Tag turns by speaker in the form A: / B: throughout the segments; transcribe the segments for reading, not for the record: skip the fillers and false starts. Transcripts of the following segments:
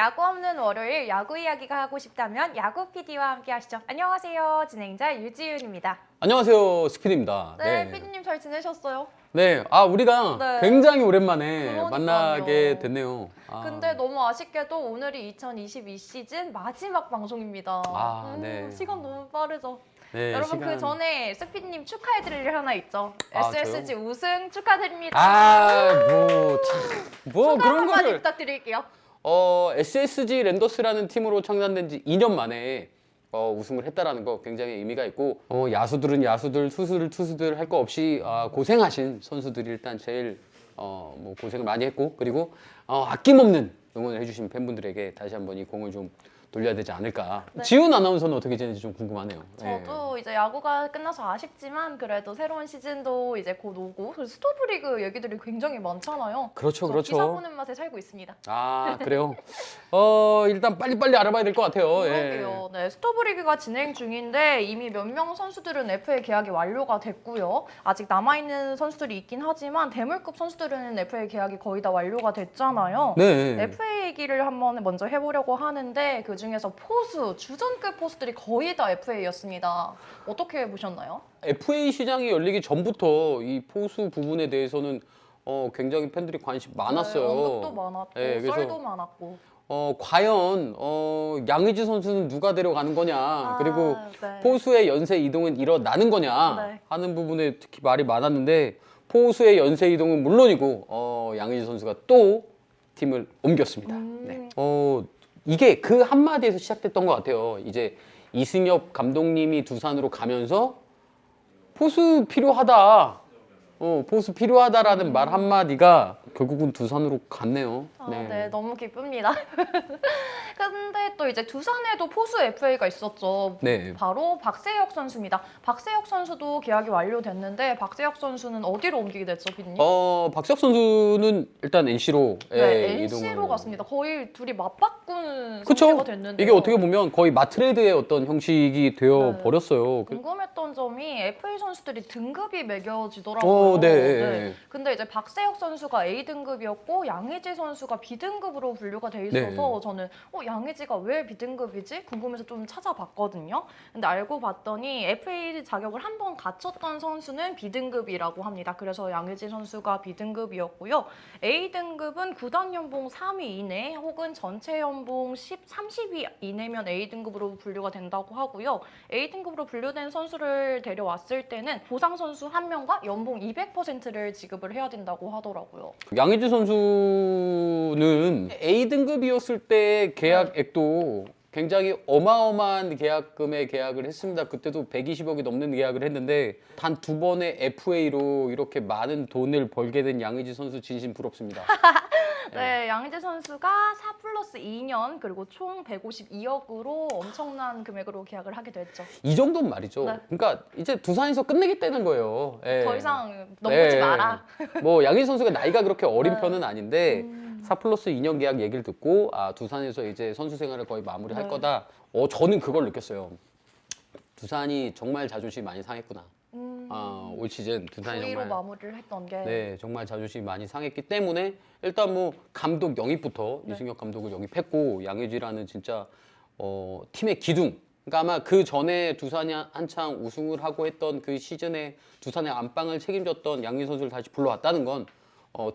A: 야구 없는 월요일 야구 이야기가 하고 싶다면 야구 PD와 함께 하시죠. 안녕하세요. 진행자 유지윤입니다.
B: 안녕하세요, 스피드입니다.
A: 네, PD님 잘 지내셨어요?
B: 네, 우리가
A: 네.
B: 굉장히 오랜만에
A: 그러니까요.
B: 만나게 됐네요.
A: 근데 너무 아쉽게도 오늘이 2022 시즌 마지막 방송입니다.
B: 네.
A: 시간 너무 빠르죠.
B: 네,
A: 여러분 그 전에 스피드님 축하해드릴 일 하나 있죠. SSG
B: 저요?
A: 우승 축하드립니다.
B: 뭐
A: 축하
B: 그런
A: 한마디
B: 거를
A: 부탁드릴게요.
B: SSG 랜더스라는 팀으로 창단된 지 2년 만에 우승을 했다라는 거 굉장히 의미가 있고 야수들은 야수들, 투수들 투수들 할 거 없이 고생하신 선수들이 일단 제일 뭐 고생을 많이 했고 그리고 아낌없는 응원을 해주신 팬분들에게 다시 한번 이 공을 좀 돌려야 되지 않을까.
A: 네.
B: 지훈 아나운서는 어떻게 지내는지 좀 궁금하네요.
A: 저도 이제 야구가 끝나서 아쉽지만 그래도 새로운 시즌도 이제 곧 오고 그리고 스토브리그 얘기들이 굉장히 많잖아요.
B: 그렇죠,
A: 그래서
B: 그렇죠.
A: 기사 보는 맛에 살고 있습니다.
B: 그래요. 일단 빨리빨리 알아봐야 될 것 같아요.
A: 그러게요. 네, 스토브리그가 진행 중인데 이미 몇 명 선수들은 FA 계약이 완료가 됐고요. 아직 남아있는 선수들이 있긴 하지만 대물급 선수들은 FA 계약이 거의 다 완료가 됐잖아요.
B: 네.
A: FA 얘기를 한번 먼저 해보려고 하는데 그 중에서 포수, 주전급 포수들이 거의 다 FA였습니다. 어떻게 보셨나요?
B: FA 시장이 열리기 전부터 이 포수 부분에 대해서는 굉장히 팬들이 관심 많았어요.
A: 네, 언급도 많았고
B: 네, 그래서
A: 썰도 많았고.
B: 과연 양의지 선수는 누가 데려가는 거냐 그리고
A: 네.
B: 포수의 연쇄 이동은 일어나는 거냐
A: 네.
B: 하는 부분에 특히 말이 많았는데 포수의 연쇄 이동은 물론이고 양의지 선수가 또 팀을 옮겼습니다. 네. 이게 그 한마디에서 시작됐던 것 같아요. 이제 이승엽 감독님이 두산으로 가면서 포수 필요하다. 포수 필요하다라는 말 한마디가 결국은 두산으로 갔네요.
A: 네, 너무 기쁩니다. 근데 또 이제 두산에도 포수 FA가 있었죠.
B: 네.
A: 바로 박세혁 선수입니다. 박세혁 선수도 계약이 완료됐는데 박세혁 선수는 어디로 옮기게 됐죠, 피디님?
B: 박세혁 선수는 일단 NC로
A: 네,
B: 이동을.
A: NC로 갔습니다. 거의 둘이 맞바꾼
B: 그쵸?
A: 상태가 됐는데
B: 이게 어떻게 보면 거의 마트레이드의 어떤 형식이 되어
A: 네.
B: 버렸어요.
A: 궁금했던 점이 FA 선수들이 등급이 매겨지더라고요.
B: 네.
A: 근데 이제 박세혁 선수가 A등급이었고 양의지 선수가 B등급으로 분류가 돼 있어서
B: 네.
A: 저는 양의지가 왜 B등급이지? 궁금해서 좀 찾아봤거든요. 근데 알고 봤더니 FA 자격을 한 번 갖췄던 선수는 B등급이라고 합니다. 그래서 양의지 선수가 B등급이었고요. A등급은 구단 연봉 3위 이내 혹은 전체 연봉 30위 이내면 A등급으로 분류가 된다고 하고요. A등급으로 분류된 선수를 데려왔을 때는 보상 선수 한 명과 연봉 200%를 지급을 해야 된다고 하더라고요.
B: 양의지 선수는 A등급이었을 때 계약액도 굉장히 어마어마한 계약금의 계약을 했습니다. 그때도 120억이 넘는 계약을 했는데 단 2번의 FA로 이렇게 많은 돈을 벌게 된 양의지 선수 진심 부럽습니다.
A: 네, 양의지 선수가 4+2년 그리고 총 152억으로 엄청난 금액으로 계약을 하게 됐죠.
B: 이 정도는 말이죠.
A: 네.
B: 그러니까 이제 두산에서 끝내겠다는 거예요.
A: 더 이상 넘보지 마라.
B: 뭐 양의지 선수가 나이가 그렇게 어린
A: 네.
B: 편은 아닌데 4+2년 계약 얘기를 듣고 두산에서 이제 선수 생활을 거의 마무리할
A: 네.
B: 거다. 저는 그걸 느꼈어요. 두산이 정말 자존심이 많이 상했구나. 올 시즌 두산이
A: 9위로
B: 정말
A: 마무리를 했던 게
B: 네, 정말 자존심이 많이 상했기 때문에 일단 뭐 감독 영입부터
A: 네.
B: 이승엽 감독을 영입했고 양의지라는 진짜 팀의 기둥. 그러니까 아마 그 전에 두산이 한창 우승을 하고 했던 그 시즌에 두산의 안방을 책임졌던 양의지 선수를 다시 불러왔다는 건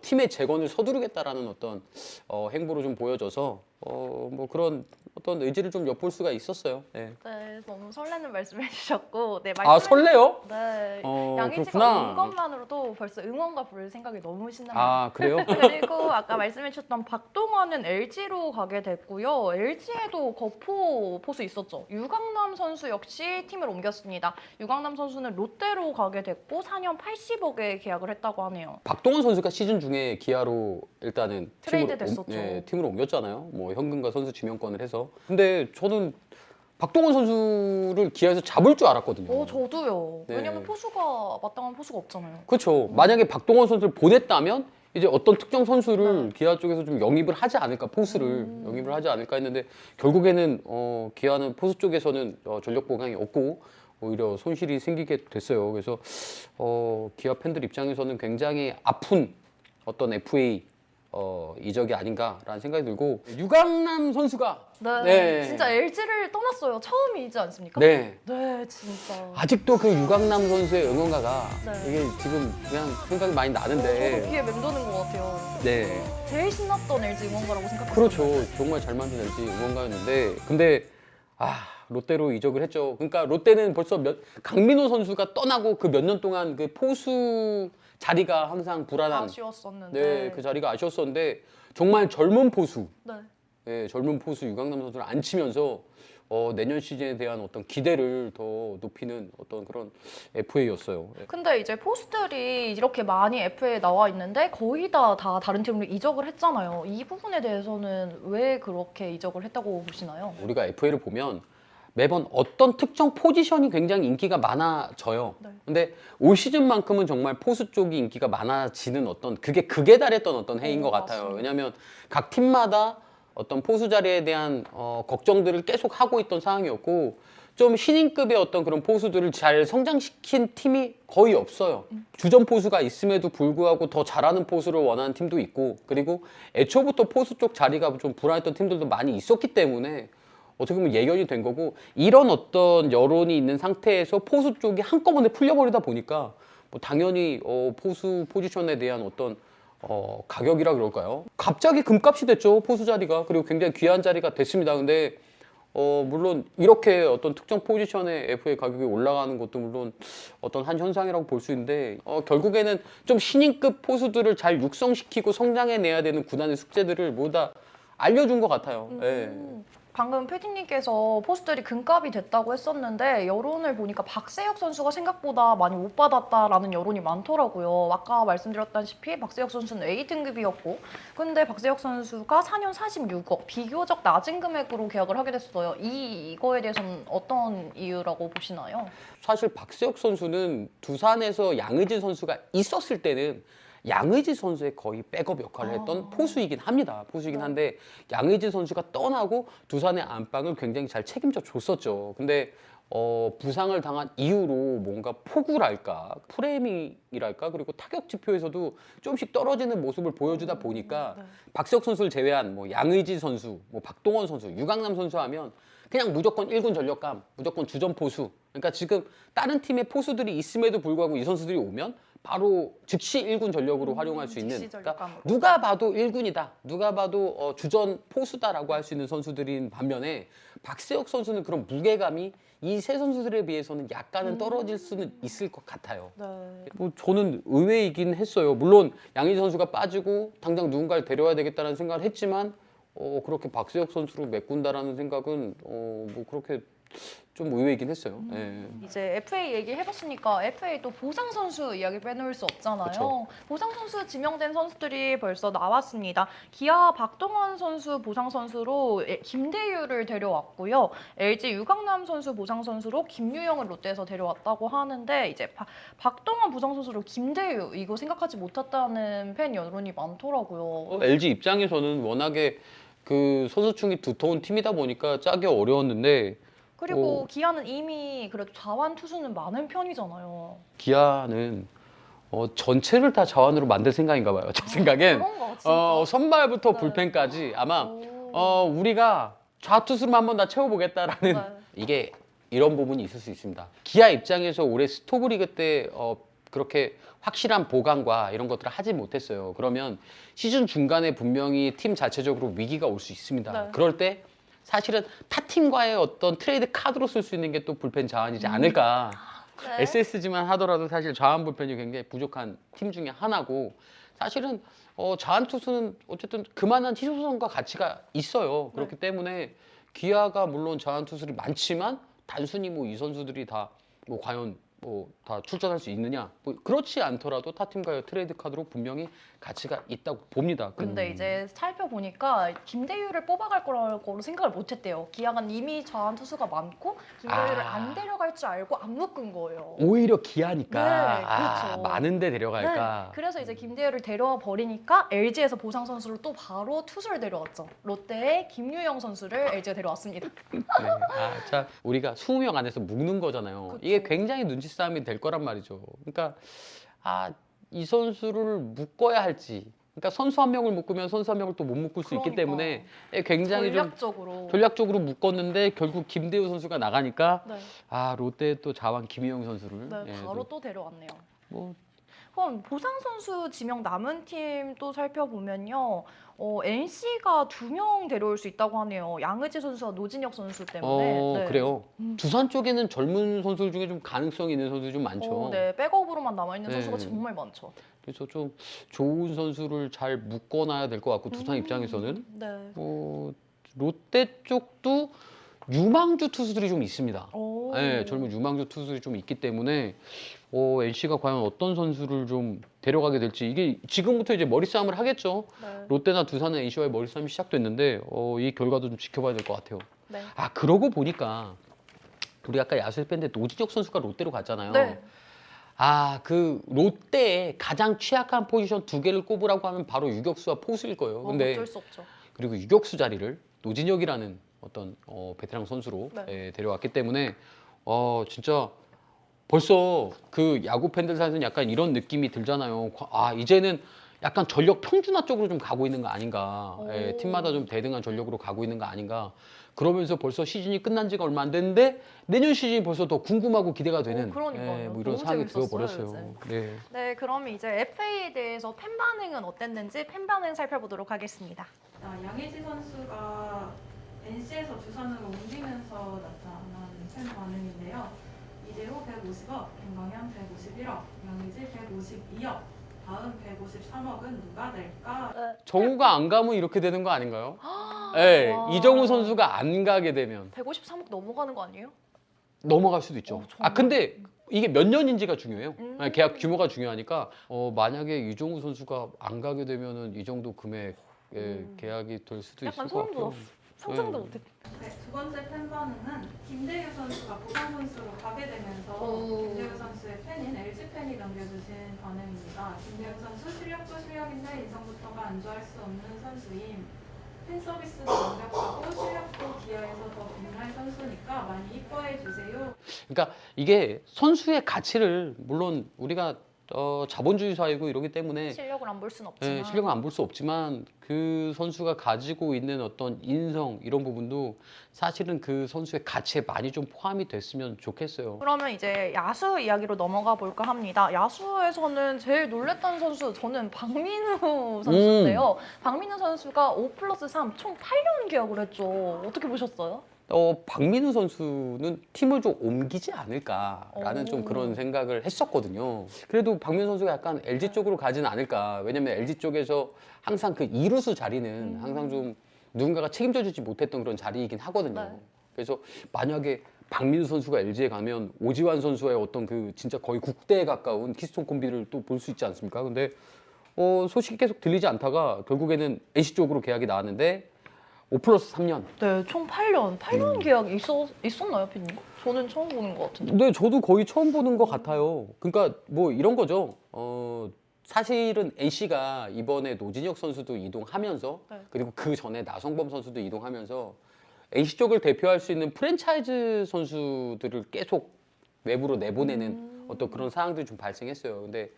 B: 팀의 재건을 서두르겠다라는 어떤 행보로 좀 보여져서 뭐 그런 어떤 의지를 좀 엿볼 수가 있었어요. 네.
A: 네, 너무 설레는 말씀해 주셨고 네,
B: 설레요?
A: 네, 양의지가
B: 그렇구나.
A: 온 것만으로도 벌써 응원가 부를 생각이 너무 신납니다.
B: 그래요?
A: 그리고 아까 말씀해 주셨던 박동원은 LG로 가게 됐고요. LG에도 거포 포수 있었죠. 유강남 선수 역시 팀을 옮겼습니다. 유강남 선수는 롯데로 가게 됐고 4년 80억에 계약을 했다고 하네요.
B: 박동원 선수가 시즌 중에 기아로 일단은
A: 트레이드 됐었죠.
B: 팀으로 옮겼잖아요. 뭐 현금과 선수 지명권을 해서. 근데 저는 박동원 선수를 기아에서 잡을 줄 알았거든요.
A: 저도요.
B: 네.
A: 왜냐면 포수가 마땅한 포수가 없잖아요.
B: 그렇죠. 만약에 박동원 선수를 보냈다면 이제 어떤 특정 선수를 기아 쪽에서 좀 영입을 하지 않을까, 포수를 영입을 하지 않을까 했는데 결국에는 기아는 포수 쪽에서는 전력 보강이 없고 오히려 손실이 생기게 됐어요. 그래서 기아 팬들 입장에서는 굉장히 아픈 어떤 FA 이적이 아닌가라는 생각이 들고 유강남 선수가
A: 네,
B: 네.
A: 진짜 LG를 떠났어요. 처음이지 않습니까?
B: 네.
A: 네, 진짜.
B: 아직도 그 유강남 선수의 응원가가
A: 네.
B: 이게 지금 그냥 생각이 많이
A: 저도
B: 나는데
A: 귀에 맴도는 것 같아요.
B: 네.
A: 제일 신났던 LG 응원가라고 생각해요.
B: 그렇죠. 정말 잘 만든 LG 응원가였는데 근데 롯데로 이적을 했죠. 그러니까 롯데는 벌써 강민호 선수가 떠나고 그 몇 년 동안 그 포수 자리가 항상 불안한
A: 아쉬웠었는데.
B: 네, 그 자리가 아쉬웠었는데 정말 젊은 포수
A: 네.
B: 네, 젊은 포수 유강남 선수를 안 치면서 내년 시즌에 대한 어떤 기대를 더 높이는 어떤 그런 FA였어요.
A: 근데 이제 포수들이 이렇게 많이 FA에 나와 있는데 거의 다 다른 팀으로 이적을 했잖아요. 이 부분에 대해서는 왜 그렇게 이적을 했다고 보시나요?
B: 우리가 FA를 보면 매번 어떤 특정 포지션이 굉장히 인기가 많아져요.
A: 네.
B: 근데 올 시즌만큼은 정말 포수 쪽이 인기가 많아지는 어떤 그게 극에 달했던 어떤 해인 것 같아요.
A: 맞습니다.
B: 왜냐하면 각 팀마다 어떤 포수 자리에 대한 걱정들을 계속 하고 있던 상황이었고 좀 신인급의 어떤 그런 포수들을 잘 성장시킨 팀이 거의 없어요. 주전 포수가 있음에도 불구하고 더 잘하는 포수를 원하는 팀도 있고 그리고 애초부터 포수 쪽 자리가 좀 불안했던 팀들도 많이 있었기 때문에 어떻게 보면 예견이 된 거고 이런 어떤 여론이 있는 상태에서 포수 쪽이 한꺼번에 풀려버리다 보니까 뭐 당연히 포수 포지션에 대한 어떤 가격이라 그럴까요? 갑자기 금값이 됐죠 포수 자리가. 그리고 굉장히 귀한 자리가 됐습니다. 근데 물론 이렇게 어떤 특정 포지션의 FA 가격이 올라가는 것도 물론 어떤 한 현상이라고 볼 수 있는데 결국에는 좀 신인급 포수들을 잘 육성시키고 성장해내야 되는 구단의 숙제들을 모두 다 알려준 것 같아요. 예.
A: 방금 PD님께서 포수들이 금값이 됐다고 했었는데 여론을 보니까 박세혁 선수가 생각보다 많이 못 받았다라는 여론이 많더라고요. 아까 말씀드렸다시피 박세혁 선수는 A등급이었고 근데 박세혁 선수가 4년 46억 비교적 낮은 금액으로 계약을 하게 됐어요. 이거에 대해서는 어떤 이유라고 보시나요?
B: 사실 박세혁 선수는 두산에서 양의지 선수가 있었을 때는 양의지 선수의 거의 백업 역할을 했던 포수이긴 합니다. 포수이긴 한데 양의지 선수가 떠나고 두산의 안방을 굉장히 잘 책임져 줬었죠. 근데 부상을 당한 이후로 뭔가 포구랄까 프레이밍이랄까 그리고 타격 지표에서도 조금씩 떨어지는 모습을 보여주다 보니까 박세혁 선수를 제외한 뭐 양의지 선수, 뭐 박동원 선수, 유강남 선수 하면 그냥 무조건 1군 전력감, 무조건 주전 포수. 그러니까 지금 다른 팀의 포수들이 있음에도 불구하고 이 선수들이 오면 바로 즉시 1군 전력으로 활용할 수 있는
A: 즉시
B: 그러니까
A: 전력감으로.
B: 누가 봐도 1군이다. 누가 봐도 주전 포수다라고 할 수 있는 선수들인 반면에 박세혁 선수는 그런 무게감이 이 세 선수들에 비해서는 약간은 떨어질 수는 있을 것 같아요.
A: 네.
B: 뭐 저는 의외이긴 했어요. 물론 양의지 선수가 빠지고 당장 누군가를 데려와야 되겠다는 생각을 했지만 그렇게 박세혁 선수로 메꾼다라는 생각은 뭐 그렇게 좀 의외이긴 했어요. 예.
A: 이제 FA 얘기해봤으니까 FA 또 보상 선수 이야기 빼놓을 수 없잖아요.
B: 그쵸.
A: 보상 선수 지명된 선수들이 벌써 나왔습니다. 기아 박동원 선수 보상 선수로 김대유를 데려왔고요. LG 유강남 선수 보상 선수로 김유영을 롯데에서 데려왔다고 하는데 이제 박동원 보상 선수로 김대유 이거 생각하지 못했다는 팬 여론이 많더라고요.
B: LG 입장에서는 워낙에 그 선수층이 두터운 팀이다 보니까 짜기 어려웠는데
A: 그리고 기아는 이미 그래도 자완 투수는 많은 편이잖아요.
B: 기아는 전체를 다 자원으로 만들 생각인가 봐요. 제 생각엔
A: 그런가 진짜.
B: 선발부터
A: 네.
B: 불펜까지 아마
A: 오.
B: 우리가 좌투수로만 한번 다 채워보겠다라는
A: 네.
B: 이게 이런 부분이 있을 수 있습니다. 기아 입장에서 올해 스토브리그 때 그렇게 확실한 보강과 이런 것들을 하지 못했어요. 그러면 시즌 중간에 분명히 팀 자체적으로 위기가 올 수 있습니다.
A: 네.
B: 그럴 때 사실은 타 팀과의 어떤 트레이드 카드로 쓸 수 있는 게 또 불펜 자원이지 않을까.
A: 네.
B: SSG만 하더라도 사실 자원 불펜이 굉장히 부족한 팀 중에 하나고 사실은 자원 투수는 어쨌든 그만한 희소성과 가치가 있어요. 그렇기 때문에 기아가 물론 자원 투수들이 많지만 단순히 뭐 이 선수들이 다 뭐 과연 뭐 다 출전할 수 있느냐? 뭐 그렇지 않더라도 타 팀과의 트레이드 카드로 분명히 가치가 있다고 봅니다.
A: 근데 이제 살펴보니까 김대유를 뽑아갈 거로 생각을 못했대요. 기아는 이미 좌완 투수가 많고 김대유를 안 데려갈 줄 알고 안 묶은 거예요.
B: 오히려 기아니까
A: 네, 그렇죠.
B: 많은데 데려갈까.
A: 네, 그래서 이제 김대유를 데려와 버리니까 LG에서 보상 선수를 또 바로 투수를 데려왔죠. 롯데의 김유영 선수를 LG가 데려왔습니다.
B: 네. 자, 우리가 20명 안에서 묶는 거잖아요.
A: 그쵸.
B: 이게 굉장히 눈치 싸움이 될 거란 말이죠. 그러니까 이 선수를 묶어야 할지 그러니까 선수 한 명을 묶으면 선수 한 명을 또 못 묶을 수 있기
A: 그러니까.
B: 때문에 굉장히
A: 전략적으로.
B: 전략적으로 묶었는데 결국 김대우 선수가 나가니까
A: 네.
B: 롯데 또 자완 김희영 선수를
A: 네, 바로 또 데려왔네요.
B: 뭐
A: 그럼 보상 선수 지명 남은 팀 또 살펴보면요. NC가 2명 데려올 수 있다고 하네요. 양의지 선수와 노진혁 선수 때문에. 네.
B: 그래요. 두산 쪽에는 젊은 선수들 중에 좀 가능성이 있는 선수들이 좀 많죠.
A: 네, 백업으로만 남아있는
B: 네.
A: 선수가 정말 많죠.
B: 그래서 좀 좋은 선수를 잘 묶어놔야 될 것 같고 두산 입장에서는
A: 네.
B: 롯데 쪽도 유망주 투수들이 좀 있습니다.
A: 오.
B: 네, 젊은 유망주 투수들이 좀 있기 때문에 NC가 과연 어떤 선수를 좀 데려가게 될지 이게 지금부터 이제 머리싸움을 하겠죠.
A: 네.
B: 롯데나 두산은 NC와의 머리싸움이 시작됐는데 이 결과도 좀 지켜봐야 될 것 같아요.
A: 네.
B: 그러고 보니까 우리 아까 야수에 뺐는데 노진혁 선수가 롯데로 갔잖아요.
A: 네.
B: 그 롯데의 가장 취약한 포지션 2개를 꼽으라고 하면 바로 유격수와 포수일 거예요. 근데
A: 어쩔 수 없죠.
B: 그리고 유격수 자리를 노진혁이라는 어떤 베테랑 선수로
A: 네.
B: 데려왔기 때문에 진짜 벌써 그 야구 팬들 사이에서는 약간 이런 느낌이 들잖아요. 이제는 약간 전력 평준화 쪽으로 좀 가고 있는 거 아닌가. 팀마다 좀 대등한 전력으로 가고 있는 거 아닌가. 그러면서 벌써 시즌이 끝난 지가 얼마 안 됐는데 내년 시즌이 벌써 더 궁금하고 기대가 되는
A: 그러니까요.
B: 뭐 이런
A: 너무
B: 상황이
A: 재밌었어요,
B: 되어버렸어요. 네.
A: 네, 그러면 이제 FA에 대해서 팬 반응은 어땠는지 팬 반응 살펴보도록 하겠습니다.
C: 양의지 선수가 NC에서 두산으로 옮기면서 나타난 팬 반응인데요. 이대호 150억, 김광현 151억, 양의지 152억, 다음 153억은 누가 될까?
B: 정우가 안 가면 이렇게 되는 거 아닌가요? 네,
A: 와.
B: 이정우 선수가 안 가게 되면
A: 153억 넘어가는 거 아니에요?
B: 넘어갈 수도 있죠.
A: 정말?
B: 근데 이게 몇 년인지가 중요해요. 계약
A: 음.
B: 규모가 중요하니까 만약에 이정우 선수가 안 가게 되면은 이 정도 금액 계약이 될 수도 있을
A: 약간
B: 것
A: 소름
B: 같아요.
A: 돋았어. 상상도
B: 네.
A: 못했.
C: 네, 두 번째 팬 반응은 김대유 선수가 보상 선수로 가게 되면서
A: 오.
C: 김대유 선수의 팬인 LG 팬이 남겨주신 반응입니다. 김대유 선수 실력도 실력인데 인성부터가 안 좋아할 수 없는 선수임. 팬 서비스도 완벽하고 실력도 기아에서 더 빛날 선수니까 많이 이뻐해 주세요.
B: 그러니까 이게 선수의 가치를 물론 우리가 자본주의 사회고 이러기 때문에
A: 실력을 안 볼 수는 없지만.
B: 실력은 안 볼 수 없지만 그 선수가 가지고 있는 어떤 인성 이런 부분도 사실은 그 선수의 가치에 많이 좀 포함이 됐으면 좋겠어요.
A: 그러면 이제 야수 이야기로 넘어가 볼까 합니다. 야수에서는 제일 놀랬던 선수 저는 박민우 선수인데요. 박민우 선수가 5+3 총 8년 계약을 했죠. 어떻게 보셨어요?
B: 박민우 선수는 팀을 좀 옮기지 않을까라는 좀
A: 오.
B: 그런 생각을 했었거든요. 그래도 박민우 선수가 약간 LG 쪽으로 가지는 않을까. 왜냐면 LG 쪽에서 항상 그 이루수 자리는 항상 좀 누군가가 책임져 주지 못했던 그런 자리이긴 하거든요.
A: 네.
B: 그래서 만약에 박민우 선수가 LG에 가면 오지환 선수의 어떤 그 진짜 거의 국대에 가까운 키스톤 콤비를 또 볼 수 있지 않습니까? 근데 소식이 계속 들리지 않다가 결국에는 NC 쪽으로 계약이 나왔는데 5+3년.
A: 네, 총 8년. 8년 계약이 있었나요, 피디님? 저는 처음 보는 것 같은데.
B: 네, 저도 거의 처음 보는 것 같아요. 그러니까 뭐 이런 거죠. 사실은 NC가 이번에 노진혁 선수도 이동하면서
A: 네.
B: 그리고 그 전에 나성범 선수도 이동하면서 NC 쪽을 대표할 수 있는 프랜차이즈 선수들을 계속 외부로 내보내는 어떤 그런 상황들이 좀 발생했어요. 근데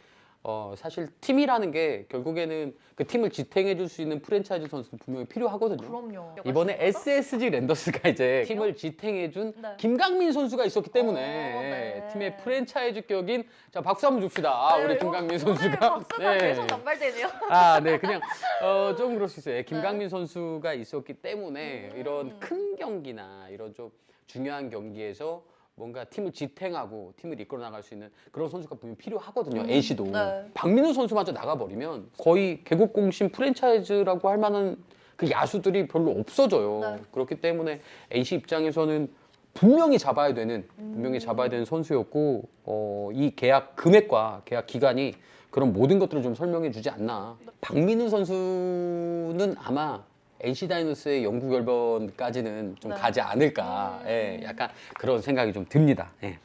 B: 사실 팀이라는 게 결국에는 그 팀을 지탱해 줄 수 있는 프랜차이즈 선수도 분명히 필요하거든요.
A: 그럼요.
B: 이번에 SSG 랜더스가 이제 팀을 지탱해 준
A: 네.
B: 김강민 선수가 있었기 때문에
A: 네.
B: 팀의 프랜차이즈 격인 자 박수 한번 줍시다.
A: 네,
B: 우리 김강민
A: 오늘
B: 선수가
A: 박수가 계속 남발되네요.
B: 네, 그냥 좀 그럴 수 있어요. 김강민 선수가 있었기 때문에 이런 큰 경기나 이런 좀 중요한 경기에서 뭔가 팀을 지탱하고 팀을 이끌어 나갈 수 있는 그런 선수가 분명히 필요하거든요. NC도.
A: 네.
B: 박민우 선수마저 나가버리면 거의 개국공신 프랜차이즈라고 할 만한 그 야수들이 별로 없어져요.
A: 네.
B: 그렇기 때문에 NC 입장에서는 분명히 잡아야 되는 선수였고 이 계약 금액과 계약 기간이 그런 모든 것들을 좀 설명해 주지 않나. 박민우 선수는 아마 NC 다이노스의 영구 결번까지는 좀
A: 네.
B: 가지 않을까. 예, 약간 그런 생각이 좀 듭니다. 예.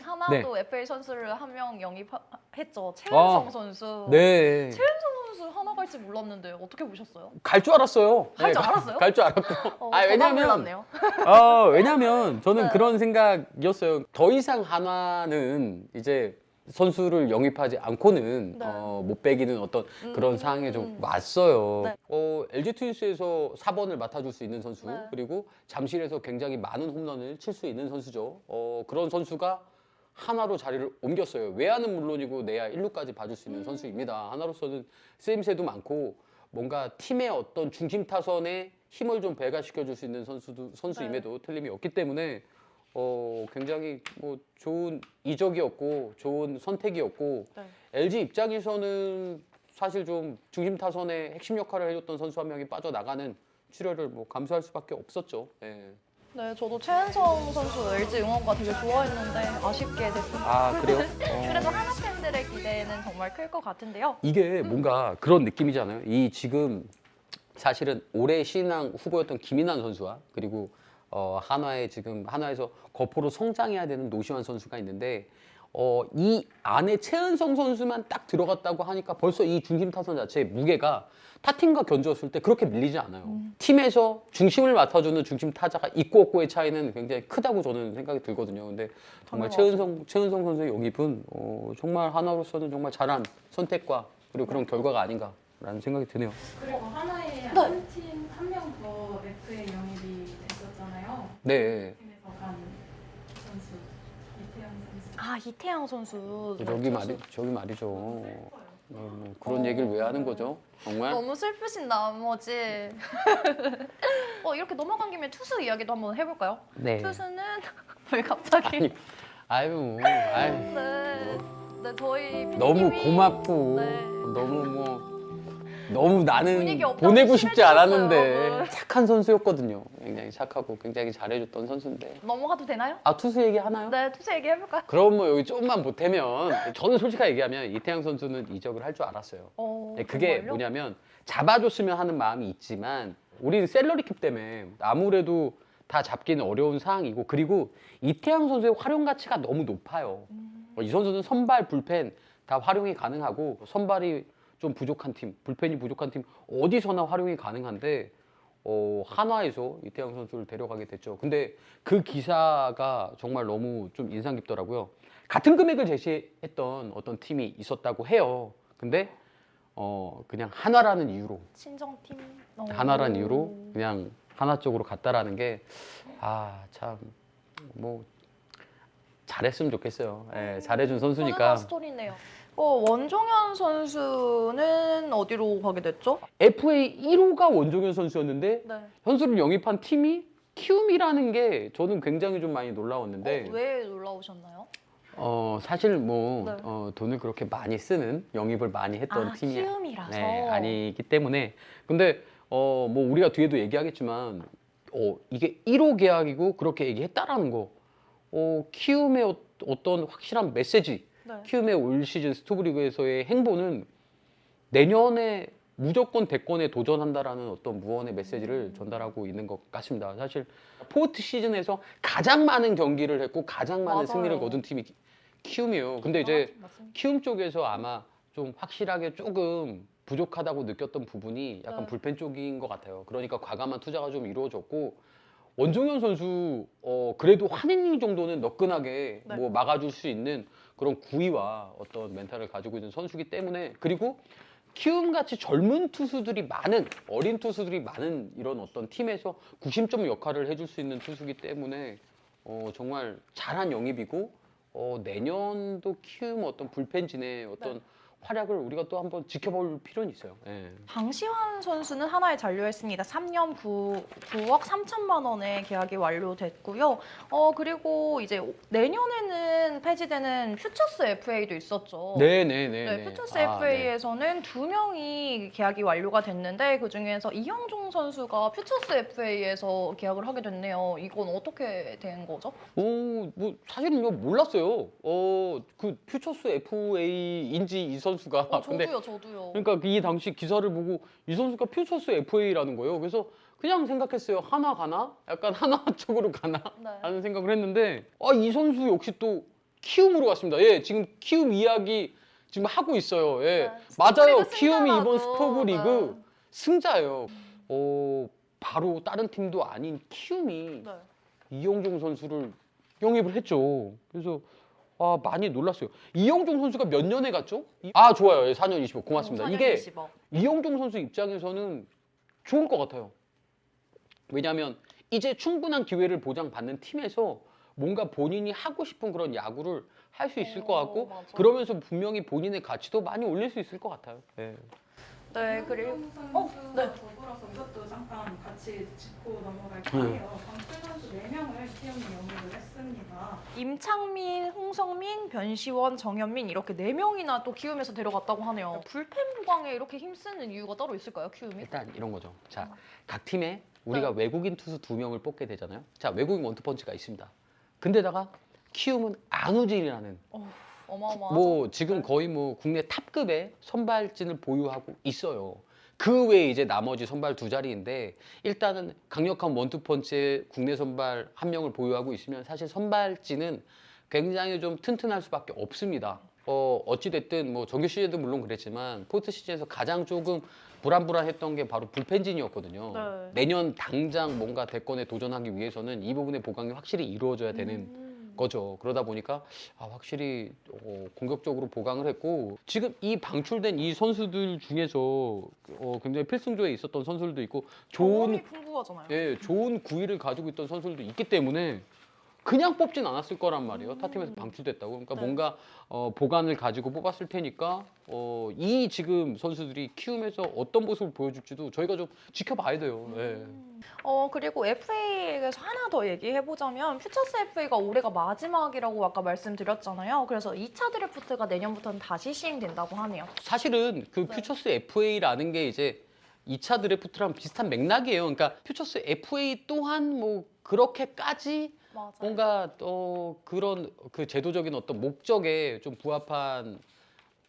A: 하나도 FA 선수를 한 명 영입했죠. 최은성 선수.
B: 네.
A: 최은성 선수 하나 갈지 몰랐는데 어떻게 보셨어요?
B: 갈 줄 알았어요.
A: 갈줄 알았어요?
B: 갈 줄 알았고.
A: 왜냐면
B: 왜냐면 저는
A: 네.
B: 그런 생각이었어요. 더 이상 한화는 이제 선수를 영입하지 않고는
A: 네.
B: 못 빼기는 어떤 그런 상황에 좀 왔어요.
A: 네.
B: LG 트윈스에서 4번을 맡아줄 수 있는 선수,
A: 네.
B: 그리고 잠실에서 굉장히 많은 홈런을 칠 수 있는 선수죠. 그런 선수가 하나로 자리를 옮겼어요. 외야는 물론이고 내야 1루까지 봐줄 수 있는 선수입니다. 하나로서는 쓰임새도 많고 뭔가 팀의 어떤 중심 타선에 힘을 좀 배가시켜줄 수 있는 선수임에도 틀림이 없기 때문에 굉장히 뭐 좋은 이적이었고 좋은 선택이었고
A: 네.
B: LG 입장에서는 사실 좀 중심 타선의 핵심 역할을 해줬던 선수 한 명이 빠져나가는 출혈을 뭐 감수할 수밖에 없었죠. 예.
A: 네, 저도 최은성 선수 LG 응원가 되게 좋아했는데 아쉽게 됐습니다.
B: 아 그래요?
A: 그래도 하나 팬들의 기대는 정말 클 것 같은데요.
B: 이게 뭔가 그런 느낌이잖아요. 이 지금 사실은 올해 신인왕 후보였던 김인환 선수와 그리고 한화에 지금 한화에서 거포로 성장해야 되는 노시환 선수가 있는데 이 안에 최은성 선수만 딱 들어갔다고 하니까 벌써 이 중심 타선 자체의 무게가 타 팀과 견주었을 때 그렇게 밀리지 않아요. 팀에서 중심을 맡아주는 중심 타자가 있고 없고의 차이는 굉장히 크다고 저는 생각이 들거든요. 근데 정말 최은성 선수의 영입은 정말 하나로서는 정말 잘한 선택과 그리고 그런 결과가 아닌가라는 생각이 드네요.
C: 그리고 하나에 한 팀 한 명 더 FA 영입이 됐었잖아요.
B: 네.
C: 팀에서 간 선수 이태영 선수.
A: 아, 이태양 선수.
B: 저기 말이죠. 그런 얘기를 왜 하는 거죠? 정말?
A: 너무 슬프신 나머지 이렇게 넘어간 김에 투수 이야기도 한번 해볼까요?
B: 네.
A: 투수는 왜 갑자기?
B: 아유,
A: 네, 네 저희
B: 너무
A: PD님이
B: 고맙고
A: 네.
B: 너무 나는
A: 분위기 없다고
B: 보내고 싶지
A: 심해졌어요,
B: 않았는데
A: 여러분.
B: 착한 선수였거든요. 굉장히 착하고 굉장히 잘해줬던 선수인데.
A: 넘어가도 되나요?
B: 아 투수 얘기 하나요?
A: 네, 투수 얘기 해볼까요?
B: 그럼 뭐 여기 조금만 보태면 저는 솔직하게 얘기하면 이태양 선수는 이적을 할 줄 알았어요. 네, 그게
A: 정말요?
B: 뭐냐면 잡아줬으면 하는 마음이 있지만 우리는 셀러리캡 때문에 아무래도 다 잡기는 어려운 상황이고 그리고 이태양 선수의 활용 가치가 너무 높아요. 이 선수는 선발, 불펜 다 활용이 가능하고 선발이 좀 부족한 팀, 불펜이 부족한 팀 어디서나 활용이 가능한데 한화에서 이태양 선수를 데려가게 됐죠. 근데 그 기사가 정말 너무 좀 인상 깊더라고요. 같은 금액을 제시했던 어떤 팀이 있었다고 해요. 근데 그냥 하나라는 이유로
A: 친정팀.
B: 하나라는 이유로 그냥 하나 쪽으로 갔다라는 게 참 뭐 잘했으면 좋겠어요. 예, 잘해준 선수니까.
A: 훈훈한 스토리네요. 원종현 선수는 어디로 가게 됐죠?
B: FA 1호가 원종현 선수였는데
A: 네.
B: 선수를 영입한 팀이 키움이라는 게 저는 굉장히 좀 많이 놀라웠는데
A: 왜 놀라우셨나요?
B: 사실 뭐
A: 네.
B: 돈을 그렇게 많이 쓰는 영입을 많이 했던 팀이
A: 키움이라서.
B: 네, 아니기 때문에 근데 뭐 우리가 뒤에도 얘기하겠지만 이게 1호 계약이고 그렇게 얘기했다라는 거 키움의 어떤 확실한 메시지
A: 네.
B: 키움의 올 시즌 스토브리그에서의 행보는 내년에 무조건 대권에 도전한다라는 어떤 무언의 메시지를 전달하고 있는 것 같습니다. 사실 포스트 시즌에서 가장 많은 경기를 했고 가장 많은
A: 맞아요.
B: 승리를 거둔 팀이 키움이에요. 근데 이제
A: 맞습니다.
B: 키움 쪽에서 아마 좀 확실하게 조금 부족하다고 느꼈던 부분이 약간
A: 네.
B: 불펜 쪽인 것 같아요. 그러니까 과감한 투자가 좀 이루어졌고 원종현 선수 그래도 한 이닝 정도는 너끈하게
A: 네.
B: 뭐 막아줄 수 있는 그런 구위와 어떤 멘탈을 가지고 있는 선수기 때문에 그리고 키움같이 젊은 투수들이 많은 어린 투수들이 많은 이런 어떤 팀에서 구심점 역할을 해줄 수 있는 투수기 때문에 정말 잘한 영입이고 내년도 키움 어떤 불펜진의 어떤
A: 네.
B: 활약을 우리가 또 한번 지켜볼 필요는 있어요. 예.
A: 방시환 선수는 하나에 잔류했습니다. 3년 9억 3천만 원의 계약이 완료됐고요. 그리고 이제 내년에는 폐지되는 퓨처스 FA도 있었죠.
B: 네네네.
A: 네, 퓨처스 FA에서는 2명이 계약이 완료가 됐는데 그 중에서 이형종 선수가 퓨처스 FA에서 계약을 하게 됐네요. 이건 어떻게 된 거죠?
B: 뭐 사실은 이거 몰랐어요. 그 퓨처스 FA인지 이 선수가. 근데
A: 저도요.
B: 그러니까 이 당시 기사를 보고 이 선수가 퓨처스 FA라는 거예요. 그래서 그냥 생각했어요. 하나 가나? 약간 하나 쪽으로 가나?
A: 네.
B: 하는 생각을 했는데 이 선수 역시 또 키움으로 갔습니다. 예, 지금 키움 이야기 지금 하고 있어요. 예,
A: 네,
B: 맞아요.
A: 스토브리그
B: 키움이 이번
A: 승자라고.
B: 스토브리그
A: 네.
B: 승자예요. 바로 다른 팀도 아닌 키움이
A: 네.
B: 이영종 선수를 영입을 했죠. 그래서 아, 많이 놀랐어요. 이영종 선수가 몇 년에 갔죠? 아, 좋아요. 4년 25. 고맙습니다.
A: 4년
B: 이게
A: 20억.
B: 이영종 선수 입장에서는 좋을 것 같아요. 왜냐하면 이제 충분한 기회를 보장받는 팀에서 뭔가 본인이 하고 싶은 그런 야구를 할 수 있을 것 같고
A: 맞아.
B: 그러면서 분명히 본인의 가치도 많이 올릴 수 있을 것 같아요. 네.
A: 네, 그리고
C: 선수와
A: 네.
C: 더불어서 이것도 잠깐 같이 짚고 넘어갈게요.
B: 네.
C: 방출 선수 4명을 키움이 영입을 했습니다.
A: 임창민, 홍성민, 변시원, 정현민 이렇게 4명이나 또 키움에서 데려갔다고 하네요. 불펜 보강에 이렇게 힘쓰는 이유가 따로 있을까요, 키움이?
B: 일단 이런 거죠. 자, 각 팀에 우리가 외국인 투수 2명을 뽑게 되잖아요. 자, 외국인 원투펀치가 있습니다. 근데다가 키움은 안우진이라는
A: 어마어마하죠.
B: 뭐 지금 거의 뭐 국내 탑급의 선발진을 보유하고 있어요. 그 외에 이제 나머지 선발 2자리인데 일단은 강력한 원투펀치의 국내 선발 1명을 보유하고 있으면 사실 선발진은 굉장히 좀 튼튼할 수밖에 없습니다. 어찌됐든 뭐 정규 시즌도 물론 그랬지만 포스트 시즌에서 가장 조금 불안불안했던 게 바로 불펜진이었거든요.
A: 네.
B: 내년 당장 뭔가 대권에 도전하기 위해서는 이 부분의 보강이 확실히 이루어져야 되는 거죠. 그러다 보니까 확실히 공격적으로 보강을 했고 지금 이 방출된 이 선수들 중에서 굉장히 필승조에 있었던 선수들도 있고
A: 경험이 풍부하잖아요.
B: 예, 좋은 구위를 가지고 있던 선수들도 있기 때문에 그냥 뽑진 않았을 거란 말이에요. 타팀에서 방출됐다고. 그러니까
A: 네.
B: 뭔가 보관을 가지고 뽑았을 테니까 이 지금 선수들이 키움에서 어떤 모습을 보여줄지도 저희가 좀 지켜봐야 돼요. 예.
A: 그리고 FA에서 하나 더 얘기해보자면 퓨처스 FA가 올해가 마지막이라고 아까 말씀드렸잖아요. 그래서 2차 드래프트가 내년부터는 다시 시행된다고 하네요.
B: 사실은 그 퓨처스 FA라는 게 이제 2차 드래프트랑 비슷한 맥락이에요. 그러니까 퓨처스 FA 또한 뭐 그렇게까지
A: 맞아요.
B: 뭔가 그런 그 제도적인 어떤 목적에 좀 부합한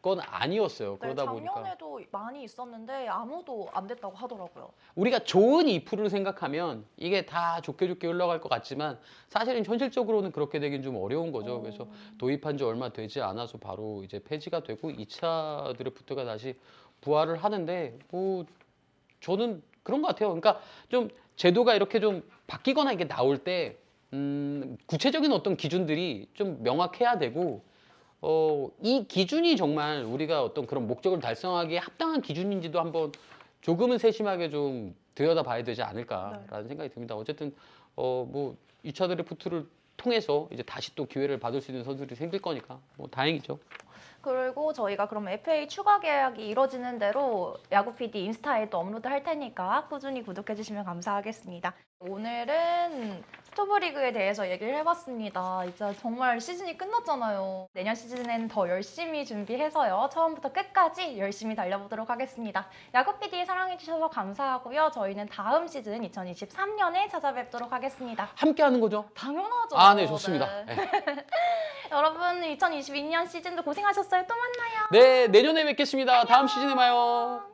B: 건 아니었어요.
A: 네,
B: 그러다 보니까
A: 작년에도 많이 있었는데 아무도 안 됐다고 하더라고요.
B: 우리가 좋은 이프를 생각하면 이게 다 좋게 좋게 흘러갈 것 같지만 사실은 현실적으로는 그렇게 되긴 좀 어려운 거죠. 그래서 도입한 지 얼마 되지 않아서 바로 이제 폐지가 되고 2차 드래프트가 다시 부활을 하는데 뭐 저는 그런 것 같아요. 그러니까 좀 제도가 이렇게 좀 바뀌거나 이게 나올 때 구체적인 어떤 기준들이 좀 명확해야 되고 이 기준이 정말 우리가 어떤 그런 목적을 달성하기에 합당한 기준인지도 한번 조금은 세심하게 좀 들여다봐야 되지 않을까라는 생각이 듭니다. 어쨌든 뭐 2차 드래프트를 통해서 이제 다시 또 기회를 받을 수 있는 선수들이 생길 거니까 뭐 다행이죠.
A: 그리고 저희가 그럼 FA 추가 계약이 이뤄지는 대로 야구 PD 인스타에 또 업로드 할 테니까 꾸준히 구독해 주시면 감사하겠습니다. 오늘은 스토브리그에 대해서 얘기를 해봤습니다. 이제 정말 시즌이 끝났잖아요. 내년 시즌에는 더 열심히 준비해서요. 처음부터 끝까지 열심히 달려보도록 하겠습니다. 야구 PD 사랑해 주셔서 감사하고요. 저희는 다음 시즌 2023년에 찾아뵙도록 하겠습니다.
B: 함께 하는 거죠?
A: 당연하죠.
B: 아, 네, 좋습니다.
A: 네.
B: 네.
A: 여러분 2022년 시즌도 고생하셨어요. 또 만나요.
B: 네, 내년에 뵙겠습니다. 다음 시즌에 봐요.